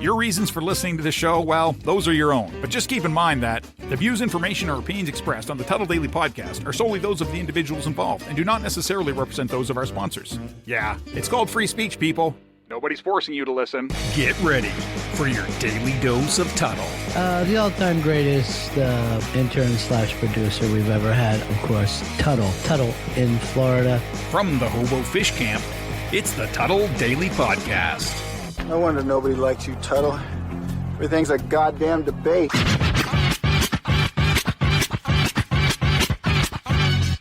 Your reasons for listening to the show, well, those are your own. But just keep in mind that the views, information, or opinions expressed on the Tuddle Daily Podcast are solely those of the individuals involved and do not necessarily represent those of our sponsors. Yeah, it's called free speech, people. Nobody's forcing you to listen. Get ready for your daily dose of Tuddle. The all-time greatest intern/producer we've ever had, of course, Tuddle. Tuddle in Florida. From the Hobo Fish Camp, it's the Tuddle Daily Podcast. No wonder nobody likes you, Tuddle. Everything's a goddamn debate.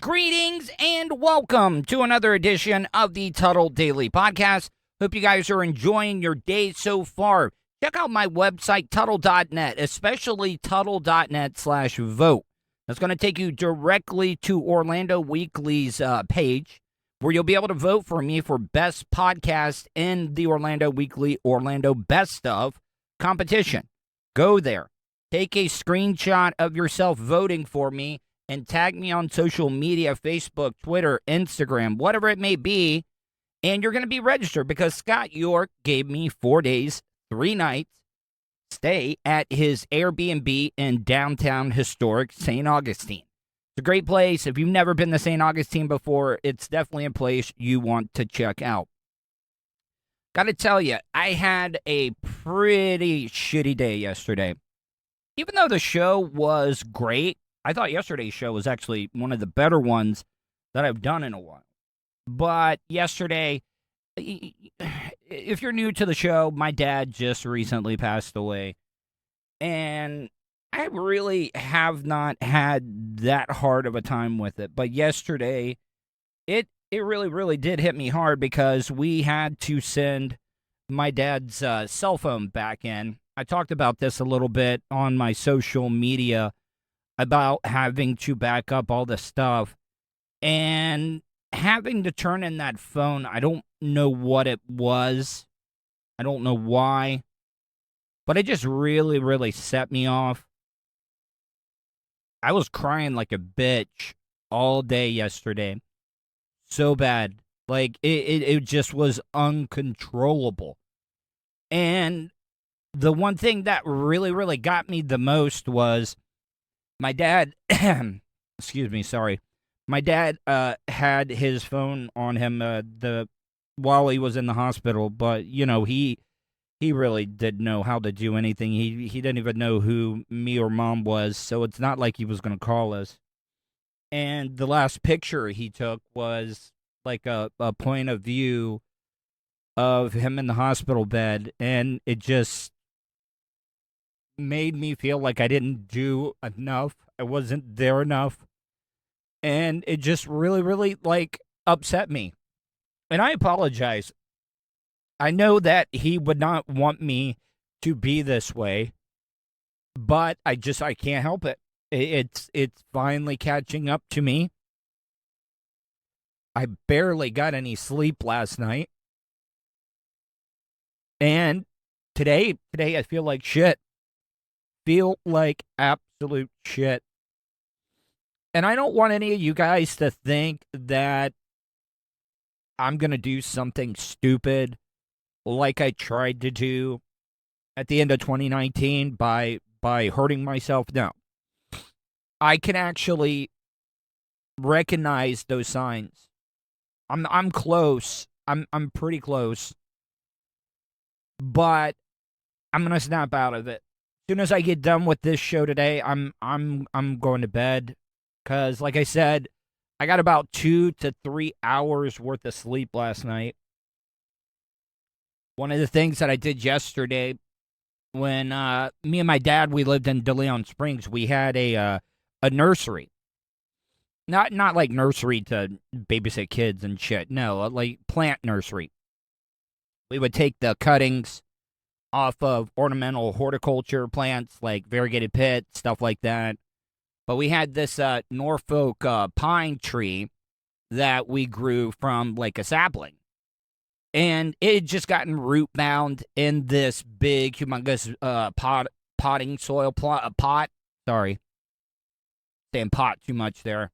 Greetings and welcome to another edition of the Tuddle Daily Podcast. Hope you guys are enjoying your day so far. Check out my website, Tuddle.net, especially Tuddle.net/vote. That's going to take you directly to Orlando Weekly's page, where you'll be able to vote for me for Best Podcast in the Orlando Weekly Orlando Best Of competition. Go there. Take a screenshot of yourself voting for me and tag me on social media, Facebook, Twitter, Instagram, whatever it may be. And you're going to be registered because Scott York gave me 4 days, 3 nights, stay at his Airbnb in downtown historic St. Augustine. It's a great place. If you've never been to St. Augustine before, it's definitely a place you want to check out. Got to tell you, I had a pretty shitty day yesterday. Even though the show was great, I thought yesterday's show was actually one of the better ones that I've done in a while. But yesterday, if you're new to the show, my dad just recently passed away. And I really have not had that hard of a time with it. But yesterday, it really did hit me hard because we had to send my dad's cell phone back in. I talked about this a little bit on my social media about having to back up all the stuff. And having to turn in that phone, I don't know what it was. I don't know why. But it just really set me off. I was crying like a bitch all day yesterday. So bad. Like, it just was uncontrollable. And the one thing that really got me the most was my dad, excuse me, sorry. My dad had his phone on him while he was in the hospital, but, you know, he really didn't know how to do anything. He didn't even know who me or Mom was, so it's not like he was going to call us. And the last picture he took was like a point of view of him in the hospital bed, and it just made me feel like I didn't do enough. I wasn't there enough. And it just really, like, upset me. And I apologize. I know that he would not want me to be this way, but I can't help it. It's finally catching up to me. I barely got any sleep last night. And today I feel like shit. Feel like absolute shit. And I don't want any of you guys to think that I'm going to do something stupid like I tried to do at the end of 2019 by hurting myself. No. I can actually recognize those signs. I'm close. I'm pretty close. But I'm going to snap out of it. As soon as I get done with this show today, I'm going to bed. Because, like I said, I got about 2 to 3 hours worth of sleep last night. One of the things that I did yesterday, when me and my dad, we lived in DeLeon Springs, we had a nursery. Not like nursery to babysit kids and shit. No, like plant nursery. We would take the cuttings off of ornamental horticulture plants, like variegated pit, stuff like that. But we had this Norfolk pine tree that we grew from like a sapling. And it had just gotten root bound in this big, humongous potting soil pot. Sorry. Saying pot too much there.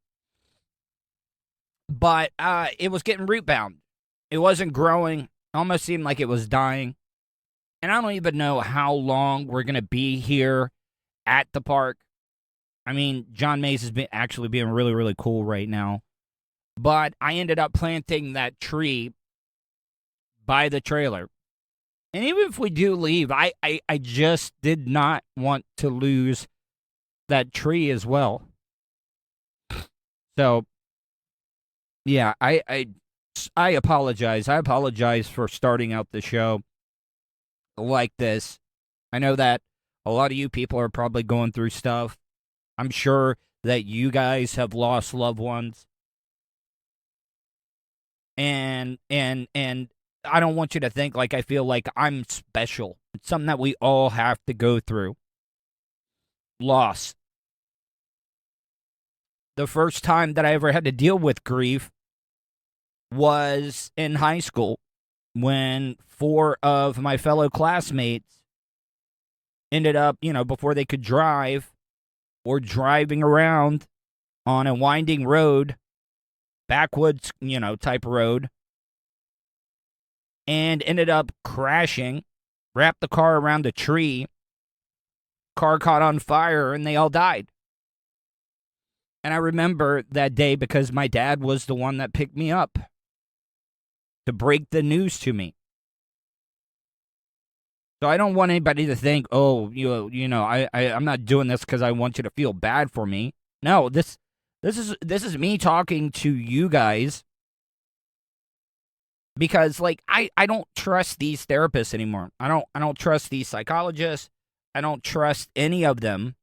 But it was getting root bound. It wasn't growing. Almost seemed like it was dying. And I don't even know how long we're going to be here at the park. I mean, John Mays is actually being really, really cool right now. But I ended up planting that tree by the trailer. And even if we do leave, I just did not want to lose that tree as well. So, yeah, I apologize. I apologize for starting out the show like this. I know that a lot of you people are probably going through stuff. I'm sure that you guys have lost loved ones. And I don't want you to think like I feel like I'm special. It's something that we all have to go through. Loss. The first time that I ever had to deal with grief was in high school when 4 of my fellow classmates ended up, before they could drive, or driving around on a winding road, backwoods, type road, and ended up crashing, wrapped the car around a tree, car caught on fire, and they all died. And I remember that day because my dad was the one that picked me up to break the news to me. So I don't want anybody to think, oh, I'm not doing this because I want you to feel bad for me. No, this is me talking to you guys because, like, I don't trust these therapists anymore. I don't trust these psychologists. I don't trust any of them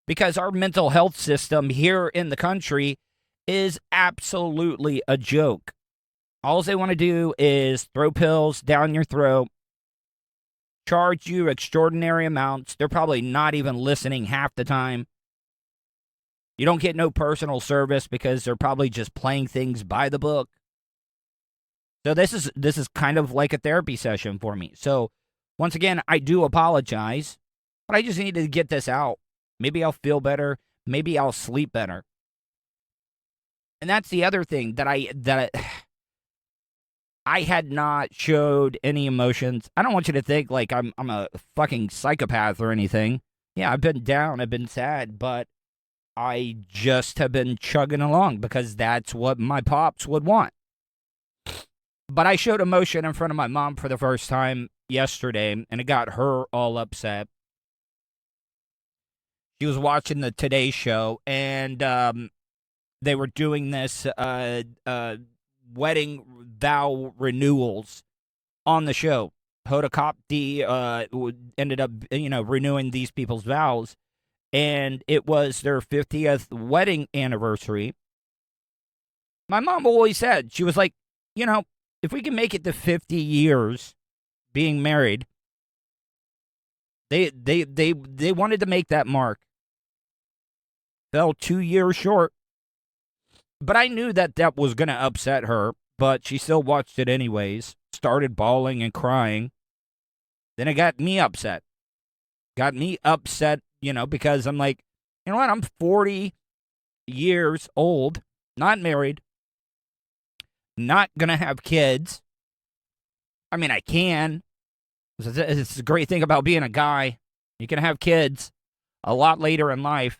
because our mental health system here in the country is absolutely a joke. All they want to do is throw pills down your throat, charge you extraordinary amounts. They're probably not even listening half the time. You don't get no personal service because they're probably just playing things by the book. So this is kind of like a therapy session for me. So once again, I do apologize, but I just needed to get this out. Maybe I'll feel better. Maybe I'll sleep better. And that's the other thing that I had not showed any emotions. I don't want you to think like I'm a fucking psychopath or anything. Yeah, I've been down, I've been sad, but I just have been chugging along because that's what my pops would want. But I showed emotion in front of my mom for the first time yesterday, and it got her all upset. She was watching the Today Show, and they were doing this wedding vow renewals on the show. Hoda Kotb ended up, renewing these people's vows, and it was their 50th wedding anniversary. My mom always said, she was like, if we can make it to 50 years being married, they wanted to make that mark. Fell 2 years short. But I knew that was going to upset her, but she still watched it anyways. Started bawling and crying. Then it got me upset. Got me upset, because I'm like, you know what? I'm 40 years old, not married, not going to have kids. I mean, I can. It's a great thing about being a guy. You can have kids a lot later in life.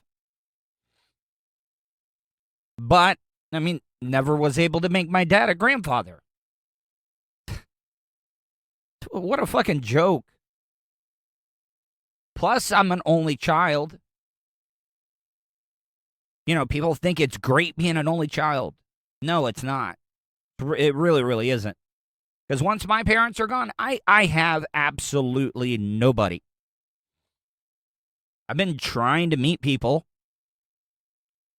But, I mean, never was able to make my dad a grandfather. What a fucking joke. Plus, I'm an only child. People think it's great being an only child. No, it's not. It really, really isn't. Because once my parents are gone, I have absolutely nobody. I've been trying to meet people.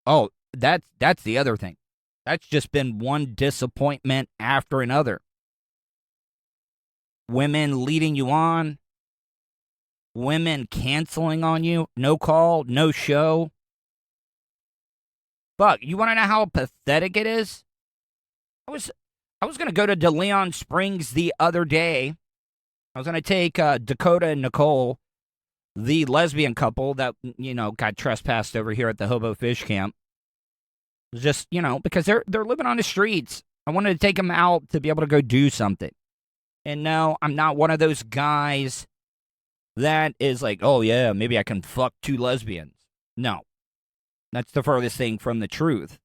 Oh, that's the other thing. That's just been one disappointment after another. Women leading you on. Women canceling on you. No call, no show. Fuck, you want to know how pathetic it is? I was going to go to DeLeon Springs the other day. I was going to take Dakota and Nicole, the lesbian couple that, got trespassed over here at the Hobo Fish Camp. Just, because they're living on the streets. I wanted to take them out to be able to go do something. And no, I'm not one of those guys that is like, oh yeah, maybe I can fuck 2 lesbians. No, that's the furthest thing from the truth.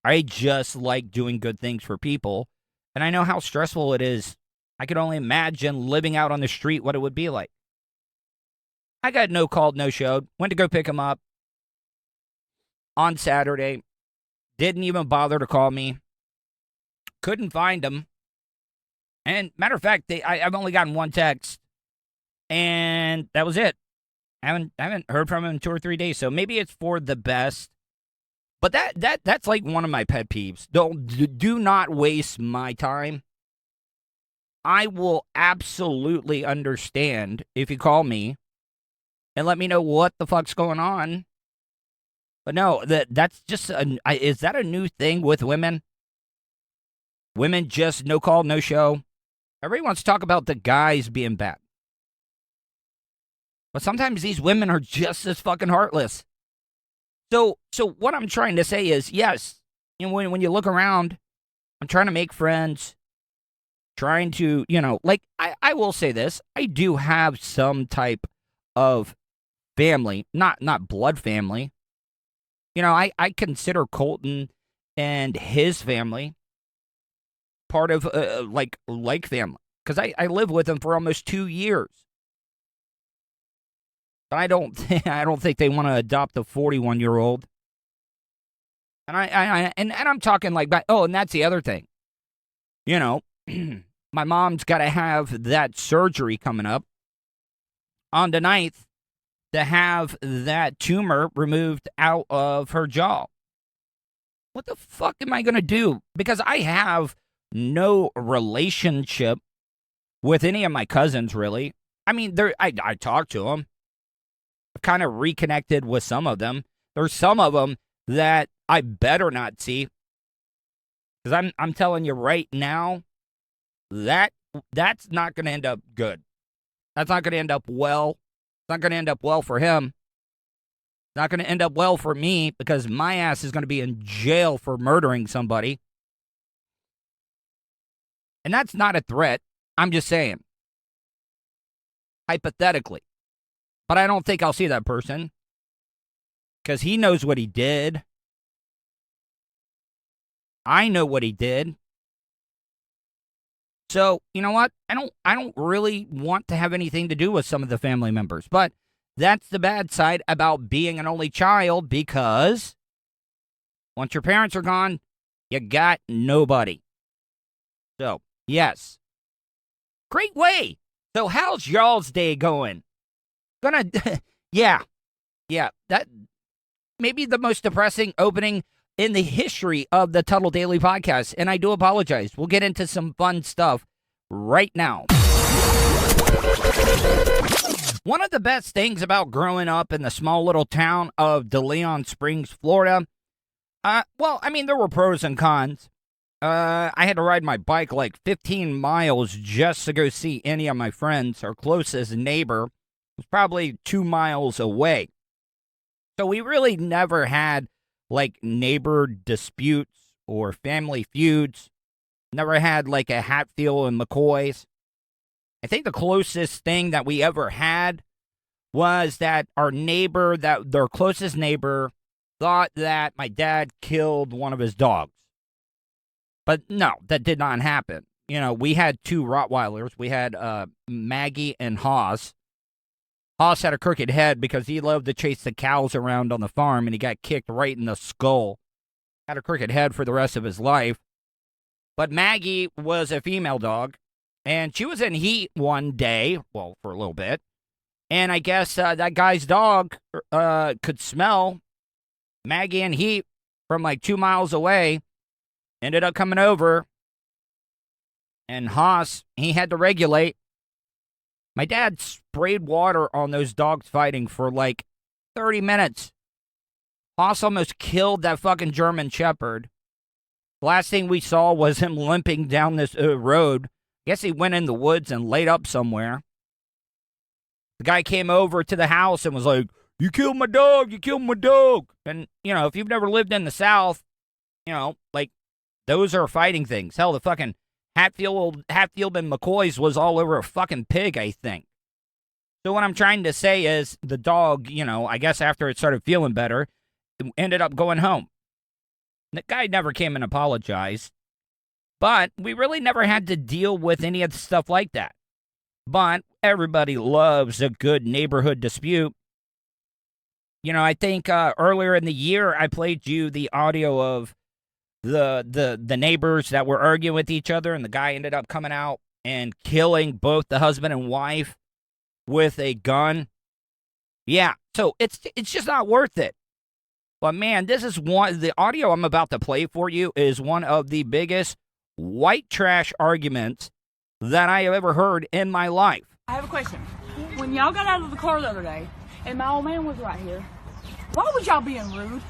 I just like doing good things for people, and I know how stressful it is. I could only imagine living out on the street what it would be like. I got no called, no showed. Went to go pick him up on Saturday. Didn't even bother to call me. Couldn't find him. And matter of fact, I've only gotten one text, and that was it. I haven't heard from him in 2 or 3 days, so maybe it's for the best. But that's like one of my pet peeves. Do not waste my time. I will absolutely understand if you call me and let me know what the fuck's going on. But no, that's just is that a new thing with women? Women just no call, no show. Everybody wants to talk about the guys being bad. But sometimes these women are just as fucking heartless. So what I'm trying to say is, yes, you know, when you look around, I'm trying to make friends, trying to, you know, like, I will say this, I do have some type of family, not blood family. You know, I consider Colton and his family part of, like family, because I lived with them for almost 2 years. But I don't think they want to adopt a 41-year-old. And I'm talking like, oh, and that's the other thing. You know, my mom's got to have that surgery coming up on the 9th to have that tumor removed out of her jaw. What the fuck am I going to do? Because I have no relationship with any of my cousins, really. I mean, I talk to them. I've kind of reconnected with some of them. There's some of them that I better not see. Because I'm telling you right now, that's not going to end up good. That's not going to end up well. It's not going to end up well for him. It's not going to end up well for me because my ass is going to be in jail for murdering somebody. And that's not a threat. I'm just saying. Hypothetically. But I don't think I'll see that person. Because he knows what he did. I know what he did. So, you know what? I don't really want to have anything to do with some of the family members. But that's the bad side about being an only child, because once your parents are gone, you got nobody. So, yes. Great way. So, how's y'all's day going? Yeah, that may be the most depressing opening in the history of the Tuddle Daily Podcast, and I do apologize. We'll get into some fun stuff right now. One of the best things about growing up in the small little town of DeLeon Springs, Florida, well, I mean, there were pros and cons. I had to ride my bike like 15 miles just to go see any of my friends. Our closest neighbor was probably 2 miles away. So we really never had like neighbor disputes or family feuds. Never had like a Hatfield and McCoys. I think the closest thing that we ever had was that their closest neighbor thought that my dad killed one of his dogs. But no, that did not happen. You know, we had 2 Rottweilers. We had Maggie and Haas. Haas had a crooked head because he loved to chase the cows around on the farm, and he got kicked right in the skull. Had a crooked head for the rest of his life. But Maggie was a female dog, and she was in heat one day, well, for a little bit. And I guess that guy's dog could smell Maggie in heat from like 2 miles away. Ended up coming over, and Haas, he had to regulate. My dad sprayed water on those dogs fighting for like 30 minutes. Haas almost killed that fucking German Shepherd. The last thing we saw was him limping down this road. Guess he went in the woods and laid up somewhere. The guy came over to the house and was like, "You killed my dog, you killed my dog." And, you know, if you've never lived in the South, you know, like, those are fighting things. Hell, the fucking Hatfield and McCoy's was all over a fucking pig, I think. So what I'm trying to say is the dog, I guess after it started feeling better, it ended up going home. The guy never came and apologized. But we really never had to deal with any of the stuff like that. But everybody loves a good neighborhood dispute. I think earlier in the year, I played you the audio of the neighbors that were arguing with each other, and the guy ended up coming out and killing both the husband and wife with a gun. Yeah, so it's just not worth it. But man, the audio I'm about to play for you is one of the biggest white trash arguments that I have ever heard in my life. I have a question. When y'all got out of the car the other day, and my old man was right here, why was y'all being rude?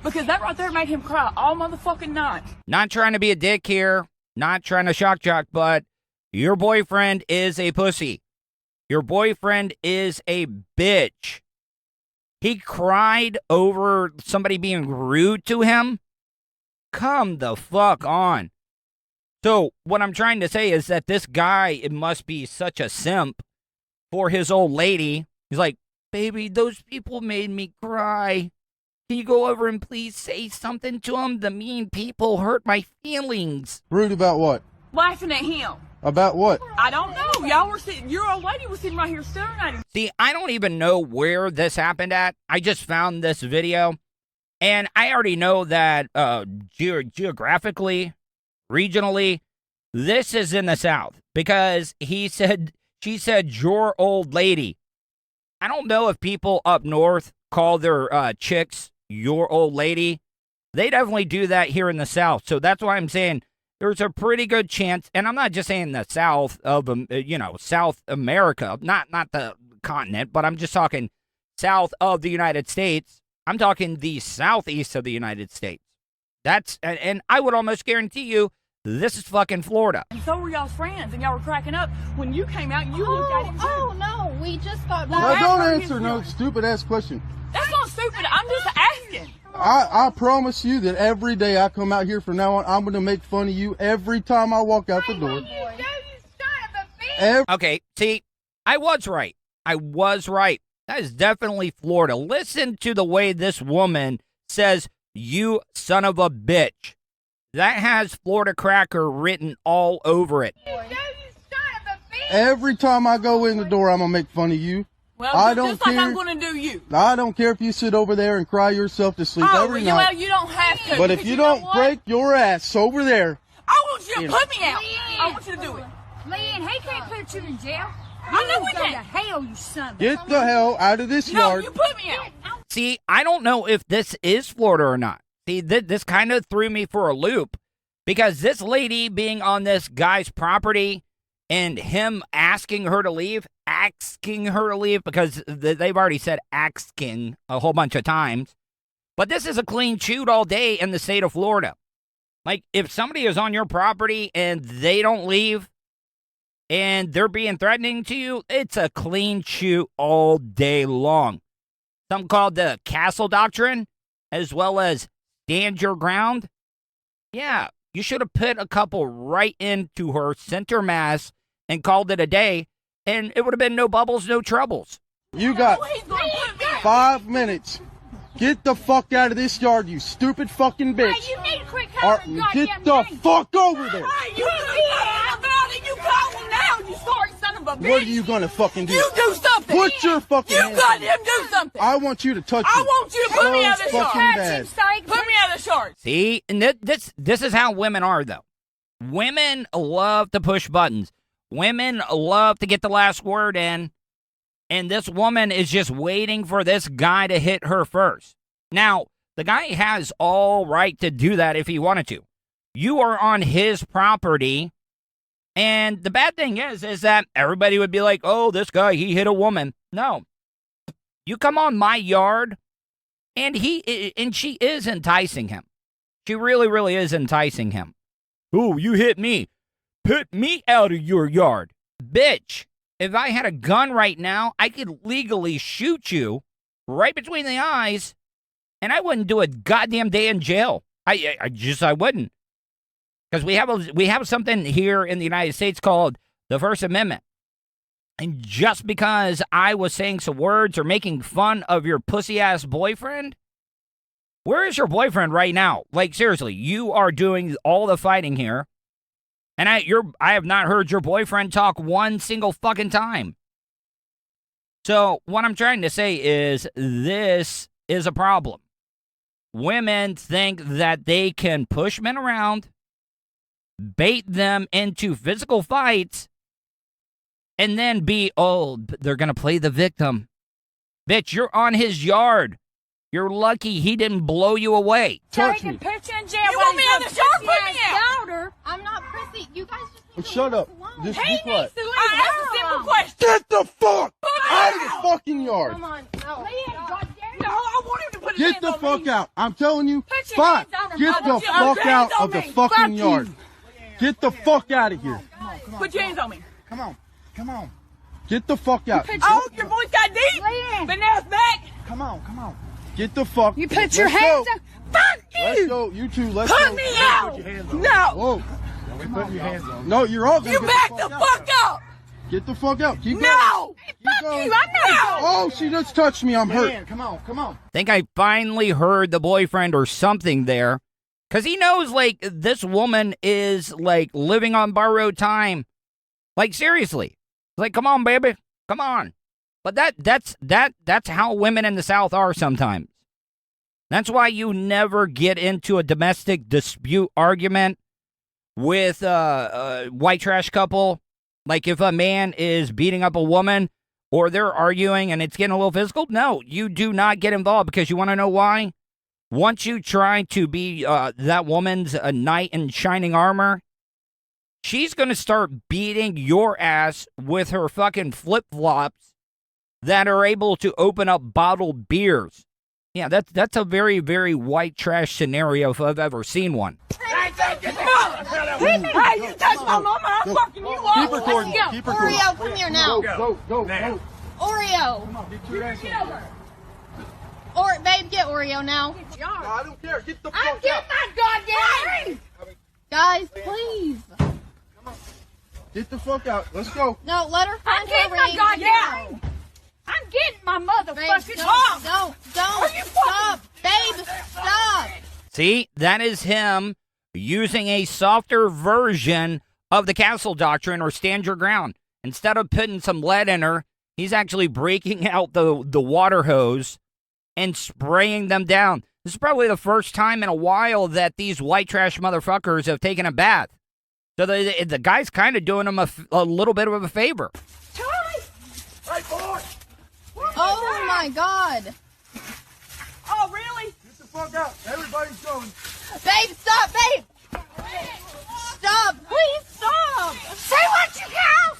Because that right there made him cry all motherfucking night. Not trying to be a dick here, not trying to shock jock, but your boyfriend is a pussy. Your boyfriend is a bitch. He cried over somebody being rude to him? Come the fuck on. So, what I'm trying to say is that this guy, it must be such a simp for his old lady. He's like, baby, those people made me cry. Can you go over and please say something to them? The mean people hurt my feelings. Rude about what? Laughing at him. About what? I don't know. Y'all were sitting, your old lady was sitting right here staring at him. See, I don't even know where this happened at. I just found this video. And I already know that geographically, regionally, this is in the South because she said, your old lady. I don't know if people up north call their chicks your old lady. They definitely do that here in the South. So that's why I'm saying there's a pretty good chance, and I'm not just saying the South of, South America, not the continent, but I'm just talking south of the United States. I'm talking the southeast of the United States. And I would almost guarantee you, this is fucking Florida. And so were y'all's friends, and y'all were cracking up. When you came out, you looked at him too. Oh, no, we just got Now, back. don't answer no stupid-ass question. That's not stupid. I'm just asking. I promise you that every day I come out here from now on, I'm going to make fun of you every time I walk out the door. Okay, see, I was right. That is definitely Florida. Listen to the way this woman says, you son of a bitch. That has Florida Cracker written all over it. Every time I go in the door, I'm going to make fun of you. Well, I don't just like care. I'm going to do you. I don't care if you sit over there and cry yourself to sleep every night. Well, you don't have to. But if you don't break your ass over there. I want you to put me out. I want you to do it. Leanne, he can't put you in jail. I know we Go to can't. hell, you son of a... Get the hell out of this No, yard. you put me out. See, I don't know if this is Florida or not. See, this kind of threw me for a loop because this lady being on this guy's property and him asking her to leave because they've already said asking a whole bunch of times. But this is a clean shoot all day in the state of Florida. Like, if somebody is on your property and they don't leave and they're being threatening to you, it's a clean shoot all day long. Something called the Castle Doctrine, as well as stand your ground. Yeah, you should have put a couple right into her center mass and called it a day, and it would have been no bubbles, no troubles. You got He's going to put me out. 5 minutes. Get the fuck out of this yard, you stupid fucking bitch. Hey, you need to quit Or calling get goddamn the names. fuck over there. Hey, you put me out about it. You call him now, you sorry son of a bitch. What are you gonna fucking do? You do something. Put your fucking You hands got on me. him do something. I want you to touch me. I want you to put me out of the So fucking yard. bad. Put me out of the yard. See, and this is how women are, though. Women love to push buttons. Women love to get the last word in, and this woman is just waiting for this guy to hit her first. Now, the guy has all right to do that if he wanted to. You are on his property, and the bad thing is that everybody would be like, oh, this guy, he hit a woman. No. You come on my yard, and she is enticing him. She really, really is enticing him. Oh, you hit me. Put me out of your yard. Bitch, if I had a gun right now, I could legally shoot you right between the eyes, and I wouldn't do a goddamn day in jail. I wouldn't. Because we have something here in the United States called the First Amendment. And just because I was saying some words or making fun of your pussy-ass boyfriend, where is your boyfriend right now? Like, seriously, you are doing all the fighting here. And I have not heard your boyfriend talk one single fucking time. So what I'm trying to say is this is a problem. Women think that they can push men around, bait them into physical fights, and then they're going to play the victim. Bitch, you're on his yard. You're lucky he didn't blow you away. Touch me. Put you in jail. You want me in the yard? Put me out. Daughter, I'm not prissy. You guys just Shut up. Just be quiet. I asked a simple question. Get the fuck out of the fucking yard. come on. No. No, I want him to put his Get hands the on fuck me. out. I'm telling you. Put your Fine. hands on him. Get the Put your fuck hands out on of the me. fucking Fuck yard. you. Get the fuck out of here. Put your hands on me. Come on. Come on. Get the fuck out. Oh, your voice got deep. But now it's back. Come on. Come on. Get the fuck. You put your hands on. Fuck Let's you. go. You two. Let's Put go. me out. No. Whoa. No, you're all gonna You get back the the fuck out. fuck up. Get the fuck out. Keep going. No. Keep Fuck going. you. I'm not. Oh, she just touched me. I'm hurt. Come on. Come on. Think I finally heard the boyfriend or something there. Because he knows, like, this woman is, like, living on borrowed time. Like, seriously. Like, come on, baby. Come on. But that's how women in the South are sometimes. That's why you never get into a domestic dispute argument with a white trash couple. Like, if a man is beating up a woman or they're arguing and it's getting a little physical, no, you do not get involved, because you want to know why? Once you try to be that woman's knight in shining armor, she's going to start beating your ass with her fucking flip-flops that are able to open up bottled beers. Yeah, that's a very, very white trash scenario if I've ever seen one. Hey, you touch my mama, I'm fucking you up. Keep recording. Let's go. Keep recording. Oreo, come here now. Go. Go. Oreo. Get your ass Get over. Babe, get Oreo now. No, I don't care. Get the fuck I'm out. getting my goddamn ring. Guys, please. Get the fuck out. Let's go. No, let her I'm find getting her my ring. goddamn ring. I'm getting my Babe, motherfucking arm. don't. you Stop. Babe, stop. See, that is him using a softer version of the castle doctrine or stand your ground. Instead of putting some lead in her, he's actually breaking out the water hose and spraying them down. This is probably the first time in a while that these white trash motherfuckers have taken a bath. So the guy's kind of doing them a little bit of a favor. Charlie. Hey, boy. Oh my God. Oh, really? Get the fuck out. Everybody's going. Babe, stop, babe. Stop. Please stop. Say what you got.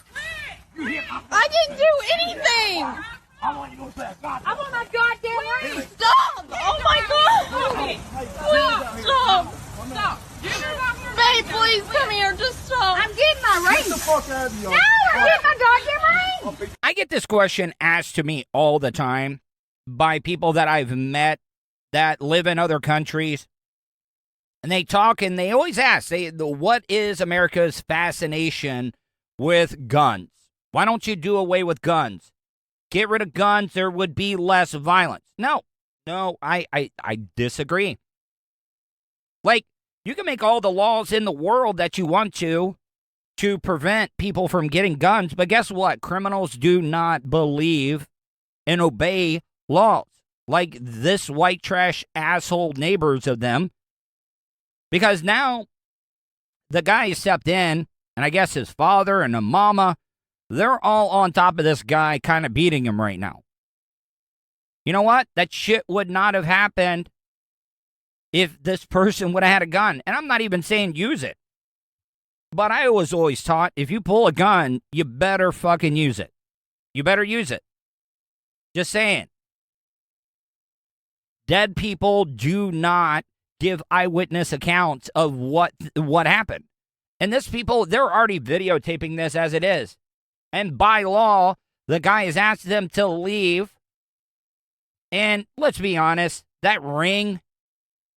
I didn't do anything. I want my goddamn ring. Stop. Oh my God. Stop. Stop. Babe, please come here. Just stop. I'm getting my Get the ring. fuck out of the yard. No, I'm getting my goddamn ring. I get this question asked to me all the time by people that I've met that live in other countries. And they talk and they always ask, what is America's fascination with guns? Why don't you do away with guns? Get rid of guns, there would be less violence. No, I disagree. Like, you can make all the laws in the world that you want to prevent people from getting guns, but guess what? Criminals do not believe and obey laws. Like this white trash asshole neighbors of them. Because now the guy stepped in, and I guess his father and the mama, they're all on top of this guy, kind of beating him right now. You know what? That shit would not have happened if this person would have had a gun. And I'm not even saying use it. But I was always taught, if you pull a gun, you better fucking use it. You better use it. Just saying. Dead people do not give eyewitness accounts of what happened. And this people, they're already videotaping this as it is. And by law, the guy has asked them to leave. And let's be honest, that ring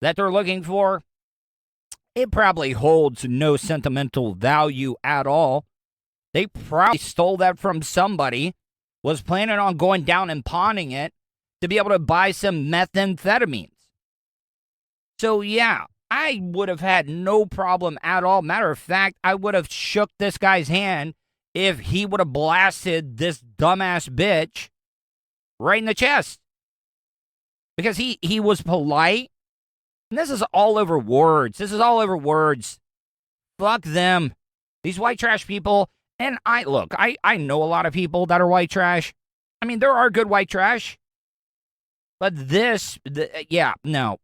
that they're looking for, it probably holds no sentimental value at all. They probably stole that from somebody, was planning on going down and pawning it to be able to buy some methamphetamines. So yeah, I would have had no problem at all. Matter of fact, I would have shook this guy's hand if he would have blasted this dumbass bitch right in the chest. Because he was polite. And this is all over words. This is all over words. Fuck them. These white trash people. And I know a lot of people that are white trash. I mean, there are good white trash. But no,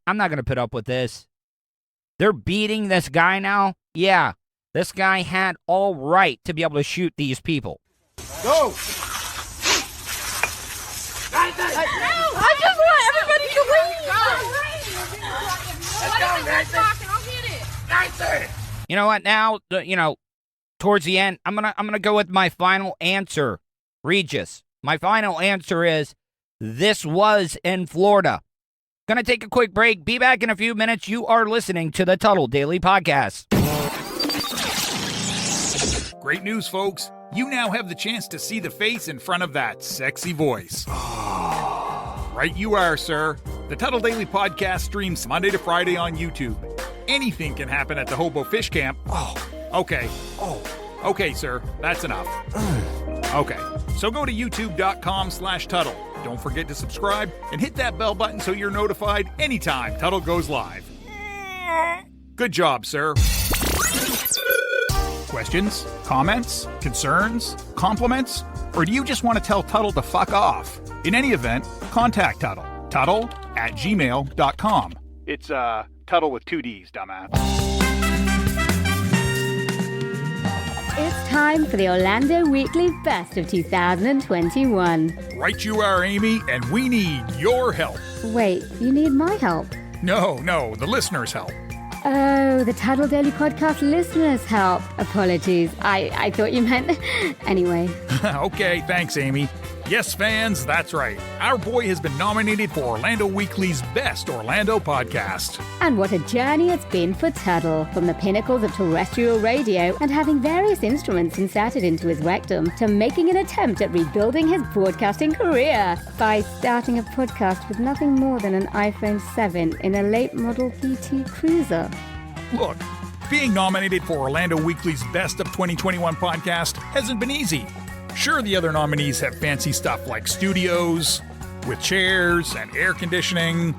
I'm not going to put up with this. They're beating this guy now. Yeah, this guy had all right to be able to shoot these people. Go! I just want everybody to leave. You know what? Now, towards the end, I'm gonna go with my final answer, Regis. My final answer is this was in Florida. Gonna take a quick break. Be back in a few minutes. You are listening to the Tuddle Daily Podcast. Great news, folks. You now have the chance to see the face in front of that sexy voice. Right you are, sir. The Tuddle Daily Podcast streams Monday to Friday on YouTube. Anything can happen at the Hobo Fish Camp. Okay, sir. That's enough. Okay. So go to youtube.com/Tuddle. Don't forget to subscribe and hit that bell button so you're notified anytime Tuddle goes live. Good job, sir. Questions? Comments? Concerns? Compliments? Or do you just want to tell Tuddle to fuck off? In any event, contact Tuddle. Tuddle@gmail.com. It's, Tuddle with 2 Ds, dumbass. It's time for the Orlando Weekly Best of 2021. Right you are, Amy, and we need your help. Wait, you need my help? No, the listeners' help. Oh, the Tuddle Daily Podcast listeners' help. Apologies. I thought you meant... Anyway. Okay, thanks, Amy. Yes, fans, that's right. Our boy has been nominated for Orlando Weekly's Best Orlando Podcast. And what a journey it's been for Tuddle, from the pinnacles of terrestrial radio and having various instruments inserted into his rectum to making an attempt at rebuilding his broadcasting career by starting a podcast with nothing more than an iPhone 7 in a late model PT Cruiser. Look, being nominated for Orlando Weekly's Best of 2021 podcast hasn't been easy. Sure, the other nominees have fancy stuff like studios, with chairs and air conditioning,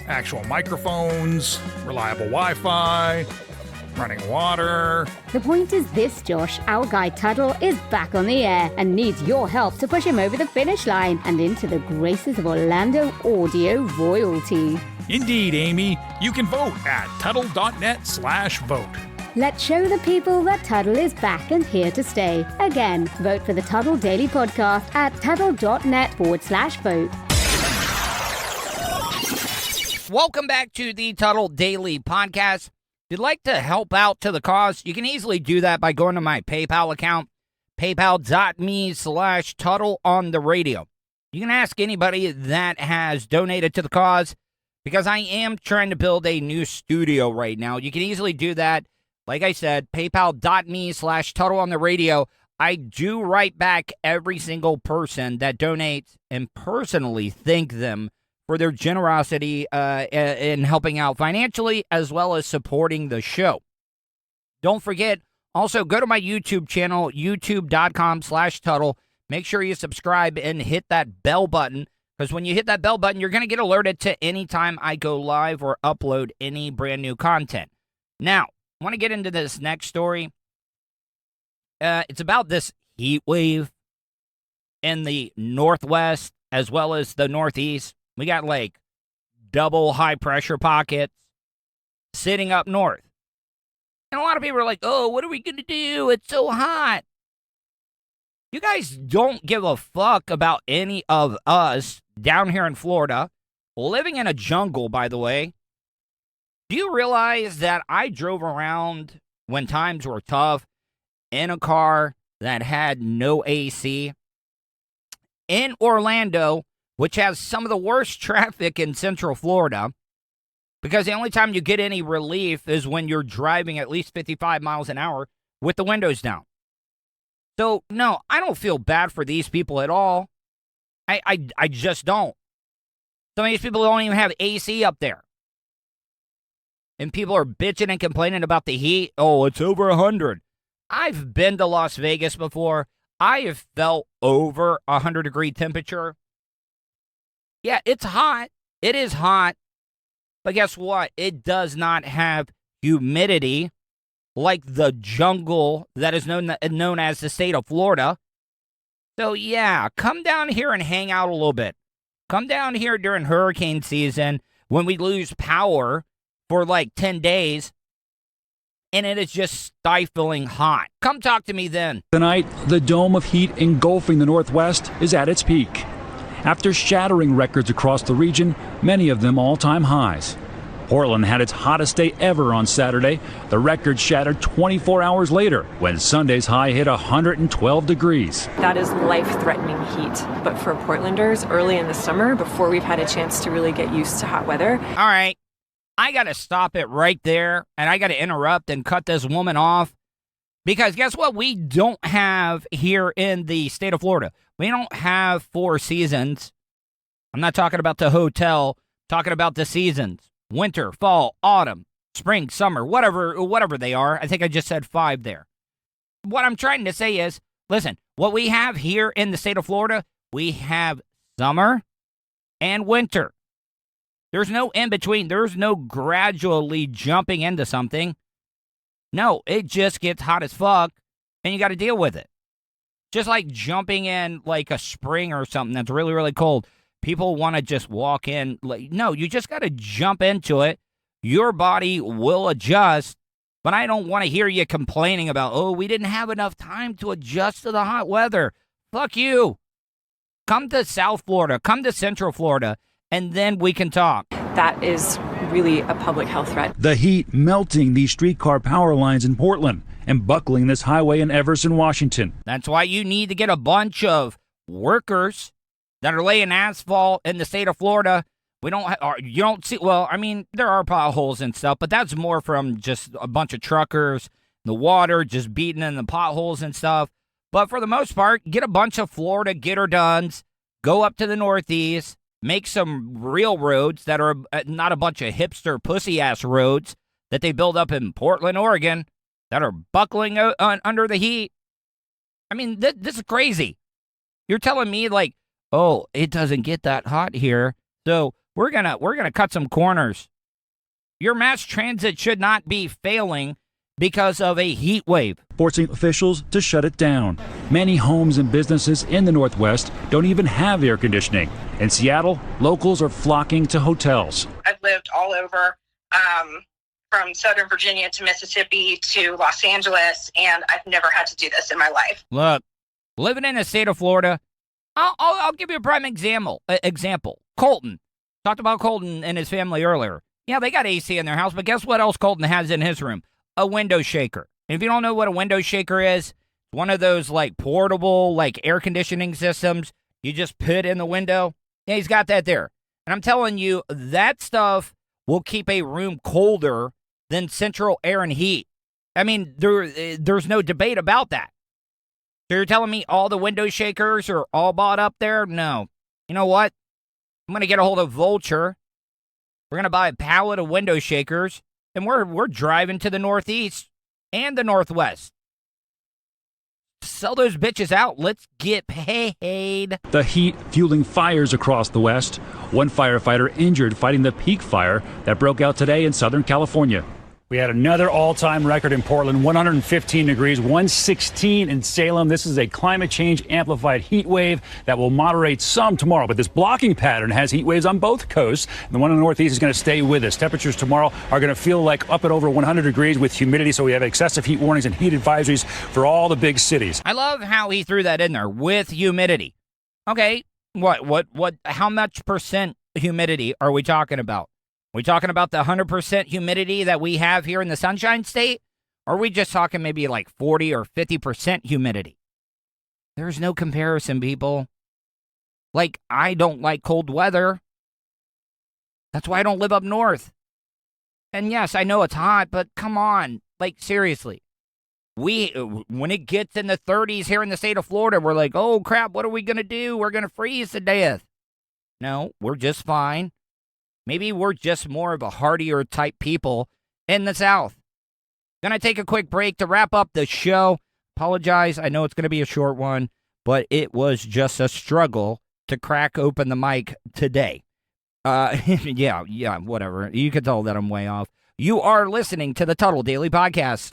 actual microphones, reliable Wi-Fi, running water. The point is this, Josh. Our guy Tuddle is back on the air and needs your help to push him over the finish line and into the graces of Orlando audio royalty. Indeed, Amy. You can vote at tuddle.net/vote. Let's show the people that Tuddle is back and here to stay. Again, vote for the Tuddle Daily Podcast at tuddle.net/vote. Welcome back to the Tuddle Daily Podcast. If you'd like to help out to the cause, you can easily do that by going to my PayPal account, paypal.me/Tuddle on the radio. You can ask anybody that has donated to the cause, because I am trying to build a new studio right now. You can easily do that. Like I said, paypal.me/Tuddle on the radio. I do write back every single person that donates and personally thank them for their generosity in helping out financially as well as supporting the show. Don't forget, also go to my YouTube channel, youtube.com/Tuddle. Make sure you subscribe and hit that bell button, because when you hit that bell button, you're going to get alerted to any time I go live or upload any brand new content. Now, I want to get into this next story. It's about this heat wave in the Northwest as well as the Northeast. We got like double high pressure pockets sitting up north. And a lot of people are like, oh, what are we going to do? It's so hot. You guys don't give a fuck about any of us down here in Florida, living in a jungle, by the way. Do you realize that I drove around when times were tough in a car that had no AC in Orlando, which has some of the worst traffic in Central Florida? Because the only time you get any relief is when you're driving at least 55 miles an hour with the windows down. So, no, I don't feel bad for these people at all. I just don't. Some of these people don't even have AC up there. And people are bitching and complaining about the heat. Oh, it's over 100. I've been to Las Vegas before. I have felt over 100-degree temperature. Yeah, it's hot. It is hot. But guess what? It does not have humidity like the jungle that is known as the state of Florida. So, yeah, come down here and hang out a little bit. Come down here during hurricane season when we lose power for like 10 days, and it is just stifling hot. Come talk to me then. Tonight, the dome of heat engulfing the Northwest is at its peak. After shattering records across the region, many of them all-time highs. Portland had its hottest day ever on Saturday. The record shattered 24 hours later when Sunday's high hit 112 degrees. That is life-threatening heat. But for Portlanders, early in the summer, before we've had a chance to really get used to hot weather. All right, I got to stop it right there, and I got to interrupt and cut this woman off. Because guess what? We don't have here in the state of Florida. We don't have 4 seasons. I'm not talking about the hotel, I'm talking about the seasons. Winter, fall, autumn, spring, summer, whatever they are. I think I just said 5 there. What I'm trying to say is, listen, what we have here in the state of Florida, we have summer and winter. There's no in between. There's no gradually jumping into something. No, it just gets hot as fuck, and you got to deal with it. Just like jumping in like a spring or something that's really, really cold. People want to just walk in. No, you just got to jump into it. Your body will adjust. But I don't want to hear you complaining about, oh, we didn't have enough time to adjust to the hot weather. Fuck you. Come to South Florida. Come to Central Florida. And then we can talk. That is really a public health threat. The heat melting these streetcar power lines in Portland and buckling this highway in Everson, Washington. That's why you need to get a bunch of workers that are laying asphalt in the state of Florida. You don't see, well, I mean, there are potholes and stuff, but that's more from just a bunch of truckers, the water just beating in the potholes and stuff. But for the most part, get a bunch of Florida get-her-dones, go up to the Northeast, make some real roads that are not a bunch of hipster pussy-ass roads that they build up in Portland, Oregon, that are buckling under the heat. I mean, this is crazy. You're telling me, like, oh, it doesn't get that hot here, so we're gonna cut some corners. Your mass transit should not be failing because of a heat wave. Forcing officials to shut it down. Many homes and businesses in the Northwest don't even have air conditioning. In Seattle, locals are flocking to hotels. I've lived all over, from Southern Virginia to Mississippi to Los Angeles, and I've never had to do this in my life. Look, living in the state of Florida, I'll give you a prime example. Colton. Talked about Colton and his family earlier. Yeah, they got AC in their house, but guess what else Colton has in his room? A window shaker. And if you don't know what a window shaker is, one of those like portable like air conditioning systems you just put in the window. Yeah, he's got that there. And I'm telling you, that stuff will keep a room colder than central air and heat. I mean, there's no debate about that. So you're telling me all the window shakers are all bought up there? No. You know what? I'm going to get a hold of Vulture. We're going to buy a pallet of window shakers, and we're driving to the Northeast and the Northwest. Sell those bitches out. Let's get paid. The heat fueling fires across the West. One firefighter injured fighting the peak fire that broke out today in Southern California. We had another all-time record in Portland, 115 degrees, 116 in Salem. This is a climate change amplified heat wave that will moderate some tomorrow. But this blocking pattern has heat waves on both coasts. And the one in the Northeast is going to stay with us. Temperatures tomorrow are going to feel like up and over 100 degrees with humidity. So we have excessive heat warnings and heat advisories for all the big cities. I love how he threw that in there with humidity. Okay, what, how much percent humidity are we talking about? We talking about the 100% humidity that we have here in the Sunshine State? Or are we just talking maybe like 40 or 50% humidity? There's no comparison, people. Like, I don't like cold weather. That's why I don't live up north. And yes, I know it's hot, but come on. Like, seriously. When it gets in the 30s here in the state of Florida, we're like, oh, crap, what are we going to do? We're going to freeze to death. No, we're just fine. Maybe we're just more of a hardier type people in the South. Gonna take a quick break to wrap up the show. Apologize, I know it's going to be a short one, but it was just a struggle to crack open the mic today. Yeah, whatever. You can tell that I'm way off. You are listening to the Tuddle Daily Podcast.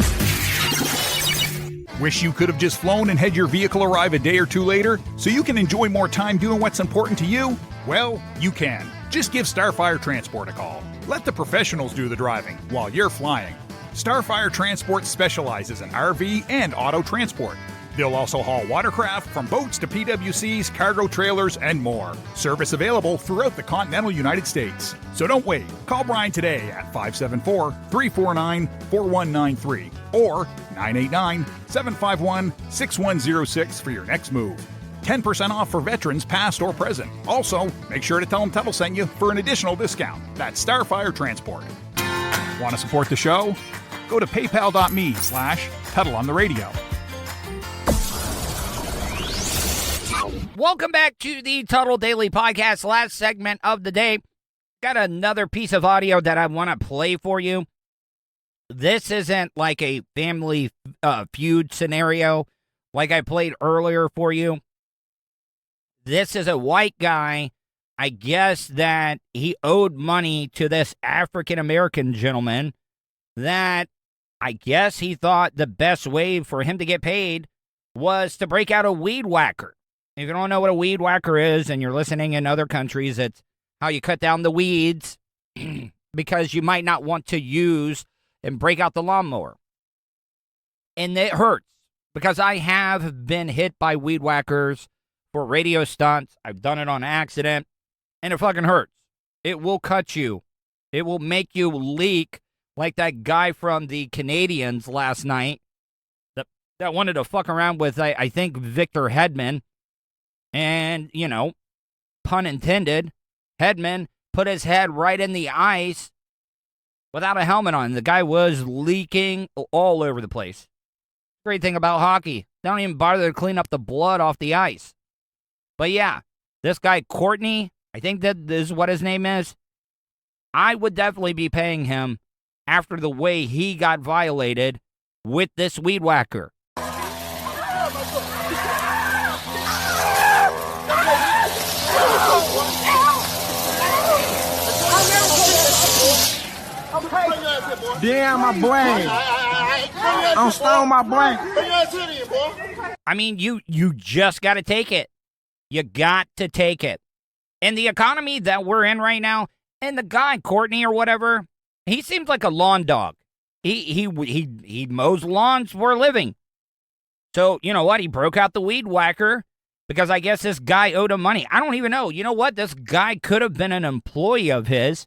Wish you could have just flown and had your vehicle arrive a day or two later so you can enjoy more time doing what's important to you? Well, you can. Just give Starfire Transport a call. Let the professionals do the driving while you're flying. Starfire Transport specializes in RV and auto transport. They'll also haul watercraft from boats to PWCs, cargo trailers, and more. Service available throughout the continental United States. So don't wait. Call Brian today at 574-349-4193 or 989-751-6106 for your next move. 10% off for veterans past or present. Also, make sure to tell them Tuddle sent you for an additional discount. That's Starfire Transport. Want to support the show? Go to paypal.me/Tuddle on the radio. Welcome back to the Tuddle Daily Podcast, last segment of the day. Got another piece of audio that I want to play for you. This isn't like a family feud scenario like I played earlier for you. This is a white guy. I guess that he owed money to this African-American gentleman that I guess he thought the best way for him to get paid was to break out a weed whacker. If you don't know what a weed whacker is and you're listening in other countries, it's how you cut down the weeds because you might not want to use and break out the lawnmower. And it hurts because I have been hit by weed whackers for radio stunts. I've done it on accident, and it fucking hurts. It will cut you. It will make you leak like that guy from the Canadians last night that wanted to fuck around with, I think, Victor Hedman. And, you know, pun intended, Hedman put his head right in the ice without a helmet on. The guy was leaking all over the place. Great thing about hockey, they don't even bother to clean up the blood off the ice. But yeah, this guy, Courtney, I think that this is what his name is. I would definitely be paying him after the way he got violated with this weed whacker. Damn, my brain. I'm stoned my brain. I mean, you just got to take it. You got to take it. In the economy that we're in right now, and the guy, Courtney or whatever, he seems like a lawn dog. He mows lawns for a living. So, you know what? He broke out the weed whacker because I guess this guy owed him money. I don't even know. You know what? This guy could have been an employee of his.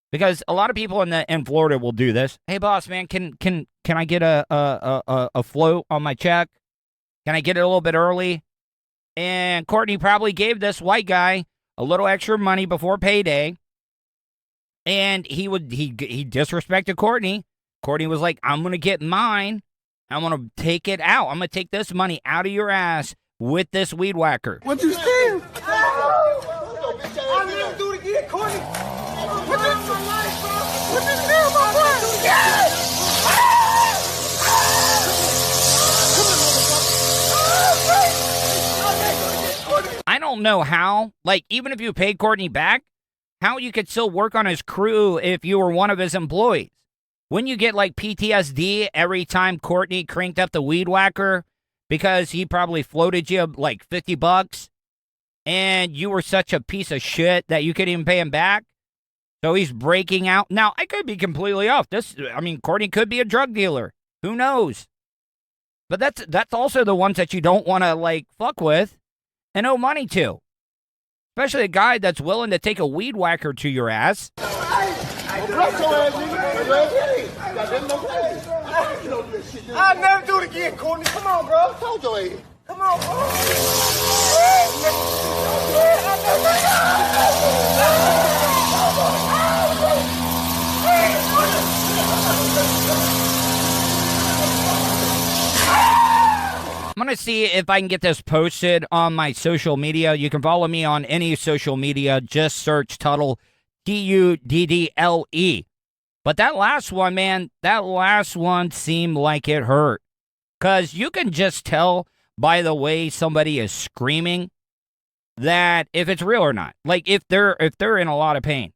Because a lot of people in Florida will do this. Hey, boss, man, can I get a float on my check? Can I get it a little bit early? And Courtney probably gave this white guy a little extra money before payday. And he disrespected Courtney. Courtney was like, I'm going to get mine. I'm going to take it out. I'm going to take this money out of your ass with this weed whacker. What you steal? I'll never do it again, Courtney. What you steal, my boy? Yes! I don't know how, like, even if you paid Courtney back, how you could still work on his crew if you were one of his employees. Wouldn't you get, like, PTSD every time Courtney cranked up the weed whacker because he probably floated you, like, $50 and you were such a piece of shit that you couldn't even pay him back? So he's breaking out. Now, I could be completely off. Courtney could be a drug dealer. Who knows? But that's also the ones that you don't want to, like, fuck with and owe money to. Especially a guy that's willing to take a weed whacker to your ass. I'll never do it again, Courtney. Come on, bro. Told your ass. Come on, bro. see if I can get this posted on my social media. You can follow me on any social media. Just search Tuddle, Tuddle. But that last one, man, that last one seemed like it hurt. Because you can just tell by the way somebody is screaming that if it's real or not. Like if they're in a lot of pain.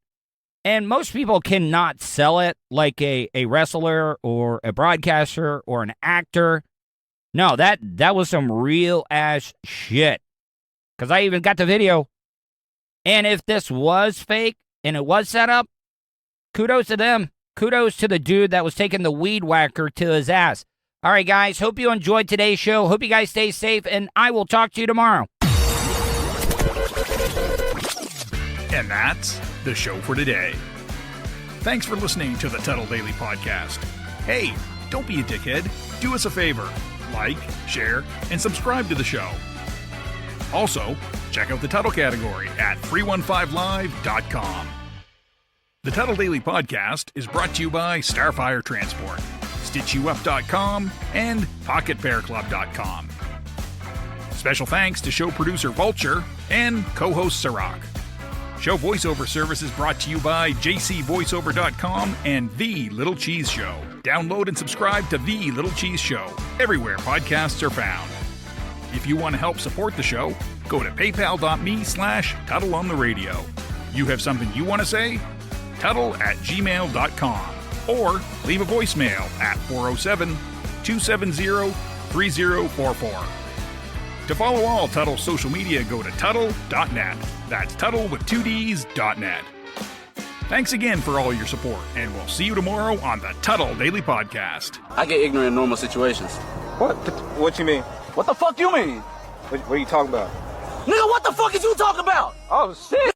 And most people cannot sell it like a wrestler or a broadcaster or an actor. No, that was some real ass shit. Because I even got the video. And if this was fake and it was set up, kudos to them. Kudos to the dude that was taking the weed whacker to his ass. All right, guys. Hope you enjoyed today's show. Hope you guys stay safe. And I will talk to you tomorrow. And that's the show for today. Thanks for listening to the Tuddle Daily Podcast. Hey, don't be a dickhead. Do us a favor. Like, share, and subscribe to the show. Also, check out the Tuddle category at 315live.com. The Tuddle Daily Podcast is brought to you by Starfire Transport, StitchYouUp.com, and PocketPairClub.com. Special thanks to show producer Vulture and co-host Sirach. Show voiceover service is brought to you by jcvoiceover.com and The Little Cheese Show. Download and subscribe to The Little Cheese Show everywhere podcasts are found. If you want to help support the show, go to paypal.me/Tuddle on the radio. You have something you want to say? Tuddle@gmail.com or leave a voicemail at 407-270-3044. To follow all Tuddle social media, go to Tuddle.net. That's Tuddle with 2Ds.net. Thanks again for all your support, and we'll see you tomorrow on the Tuddle Daily Podcast. I get ignorant in normal situations. What you mean? What the fuck you mean? What are you talking about? Nigga, what the fuck is you talking about? Oh, shit.